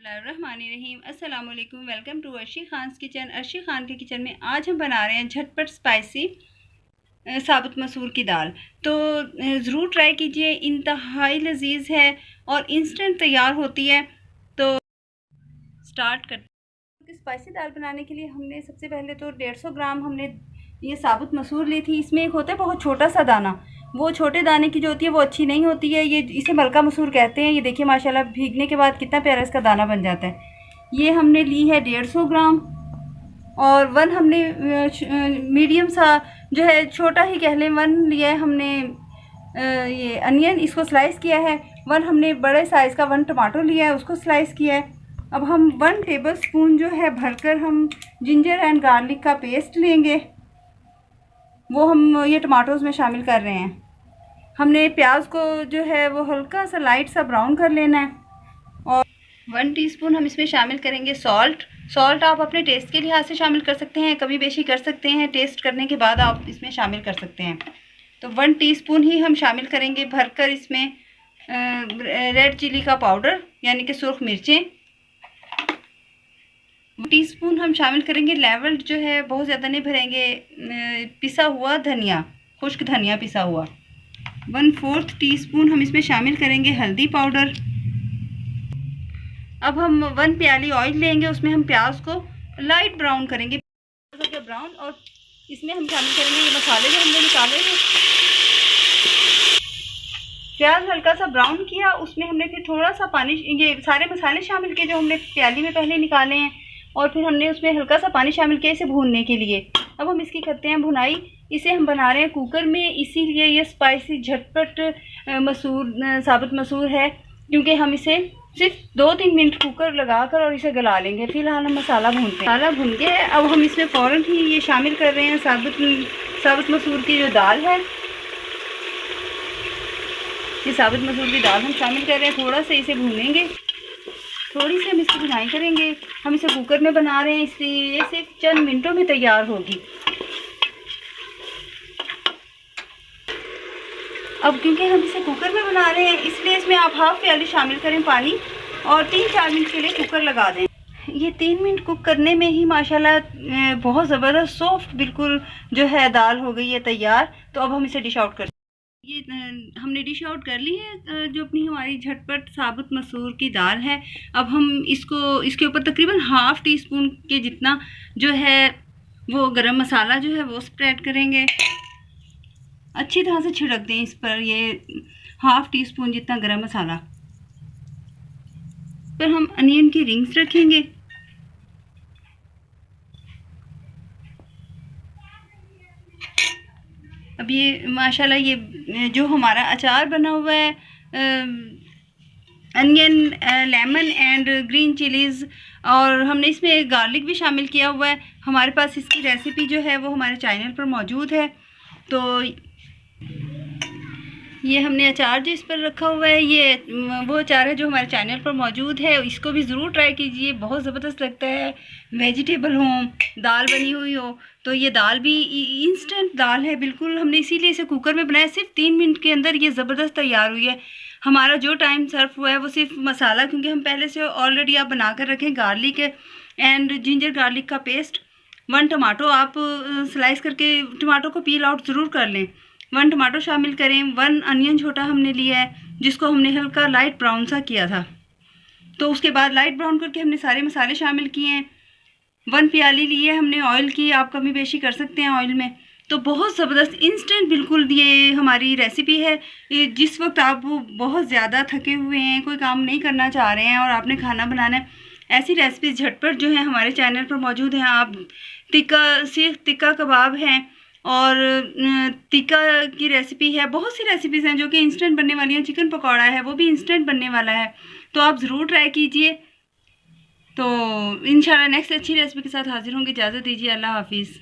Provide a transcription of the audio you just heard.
बिस्मिल्लाहिर्रहमानिर्रहीम। अस्सलाम वालेकुम। Welcome to Arshi Khan's kitchen. Arshi Khan के किचन में आज हम बना रहे हैं झटपट स्पाइसी साबुत मसूर की दाल। तो ज़रूर ट्राई कीजिए, इंतहाई लजीज है और इंस्टेंट तैयार होती है। तो स्टार्ट करते हैं। स्पाइसी दाल बनाने के लिए हमने सबसे पहले तो 150 ग्राम हमने ये साबुत मसूर ली थी। इसमें एक होता है बहुत छोटा सा दाना, वो छोटे दाने की जो होती है वो अच्छी नहीं होती है। ये इसे मलका मसूर कहते हैं। ये देखिए माशाल्लाह भीगने के बाद कितना प्यारा इसका दाना बन जाता है। ये हमने ली है 150 ग्राम। और वन हमने मीडियम सा जो है छोटा ही कह लें, वन लिया है हमने ये अनियन, इसको स्लाइस किया है। वन हमने बड़े साइज़ का 1 टमाटो लिया है, उसको स्लाइस किया है। अब हम 1 टेबल स्पून जो है भरकर हम जिंजर एंड गार्लिक का पेस्ट लेंगे, वो हम ये टमाटोज़ में शामिल कर रहे हैं। हमने प्याज को जो है वो हल्का सा लाइट सा ब्राउन कर लेना है। और 1 टीस्पून हम इसमें शामिल करेंगे सॉल्ट आप अपने टेस्ट के लिहाज से शामिल कर सकते हैं, कभी बेशी कर सकते हैं, टेस्ट करने के बाद आप इसमें शामिल कर सकते हैं। तो 1 टीस्पून ही हम शामिल करेंगे भरकर इसमें रेड चिली का पाउडर यानी कि सुर्ख मिर्चें। टीस्पून हम शामिल करेंगे लेवल्ड, जो है बहुत ज़्यादा नहीं भरेंगे, पिसा हुआ धनिया, खुश्क धनिया पिसा हुआ। 1/4 टीस्पून हम इसमें शामिल करेंगे हल्दी पाउडर। अब हम 1 प्याली ऑयल लेंगे, उसमें हम प्याज को लाइट ब्राउन करेंगे ब्राउन, और इसमें हम शामिल करेंगे ये मसाले जो हमने निकाले हैं। प्याज हल्का सा ब्राउन किया, उसमें हमने फिर थोड़ा सा पानी, ये सारे मसाले शामिल किए जो हमने प्याली में पहले निकाले हैं, और फिर हमने उसमें हल्का सा पानी शामिल किया इसे भूनने के लिए। अब हम इसकी करते हैं भुनाई। इसे हम बना रहे हैं कुकर में, इसीलिए ये स्पाइसी झटपट मसूर साबुत मसूर है, क्योंकि हम इसे सिर्फ 2-3 मिनट कुकर लगाकर और इसे गला लेंगे। फिलहाल हम मसाला भूनते हैं। मसाला भून के अब हम इसमें फ़ौरन ही ये शामिल कर रहे हैं साबुत मसूर की जो दाल है। ये साबुत मसूर की दाल हम शामिल कर रहे हैं। थोड़ा सा इसे भूनेंगे, थोड़ी सी हम इसकी भुनाई करेंगे। हम इसे कुकर में बना रहे हैं, इसलिए ये सिर्फ चंद मिनटों में तैयार होगी। अब क्योंकि हम इसे कुकर में बना रहे हैं, इसलिए इसमें आप 1/2 प्याली शामिल करें पानी, और 3-4 मिनट के लिए कुकर लगा दें। ये 3 मिनट कुक करने में ही माशाल्लाह बहुत ज़बरदस्त सॉफ्ट बिल्कुल जो है दाल हो गई है तैयार। तो अब हम इसे डिश आउट कर, ये हमने डिश आउट कर ली है जो अपनी हमारी झटपट साबुत मसूर की दाल है। अब हम इसके ऊपर तकरीबन 1/2 टीस्पून के जितना जो है वो गरम मसाला जो है वो स्प्रेड करेंगे। अच्छी तरह से छिड़क दें इस पर, ये 1/2 टीस्पून जितना गरम मसाला। पर हम अनियन की रिंग्स रखेंगे। अब ये माशाल्लाह ये जो हमारा अचार बना हुआ है onion, lemon and green chillies, और हमने इसमें गार्लिक भी शामिल किया हुआ है। हमारे पास इसकी रेसिपी जो है वो हमारे चैनल पर मौजूद है। तो ये हमने अचार जो इस पर रखा हुआ है, ये वो अचार है जो हमारे चैनल पर मौजूद है। इसको भी ज़रूर ट्राई कीजिए, बहुत ज़बरदस्त लगता है। वेजिटेबल हो, दाल बनी हुई हो, तो ये दाल भी इंस्टेंट दाल है बिल्कुल। हमने इसीलिए इसे कुकर में बनाया, सिर्फ 3 मिनट के अंदर ये ज़बरदस्त तैयार हुई है। हमारा जो टाइम सर्व हुआ है वो सिर्फ मसाला, क्योंकि हम पहले से ऑलरेडी आप बना कर रखें, गार्लिक एंड जिंजर गार्लिक का पेस्ट। 1 टमाटो आप स्लाइस करके टमाटो को पील आउट ज़रूर कर लें। 1 टमाटो शामिल करें। 1 अनियन छोटा हमने लिया है, जिसको हमने हल्का लाइट ब्राउन सा किया था। तो उसके बाद लाइट ब्राउन करके हमने सारे मसाले शामिल किए हैं। 1 प्याली ली है हमने ऑयल की, आप कमी बेशी कर सकते हैं ऑयल में। तो बहुत ज़बरदस्त इंस्टेंट बिल्कुल ये हमारी रेसिपी है। जिस वक्त आप बहुत ज़्यादा थके हुए हैं, कोई काम नहीं करना चाह रहे हैं और आपने खाना बनाना है, ऐसी रेसिपी झटपट जो है हमारे चैनल पर मौजूद हैं। आप सीख टिक्का कबाब हैं, और टिक्का की रेसिपी है। बहुत सी रेसिपीज़ हैं जो कि इंस्टेंट बनने वाली हैं। चिकन पकौड़ा है, वो भी इंस्टेंट बनने वाला है। तो आप ज़रूर ट्राई कीजिए। तो इंशाल्लाह नेक्स्ट अच्छी रेसिपी के साथ हाजिर होंगे। इजाज़त दीजिए, अल्लाह हाफिज़।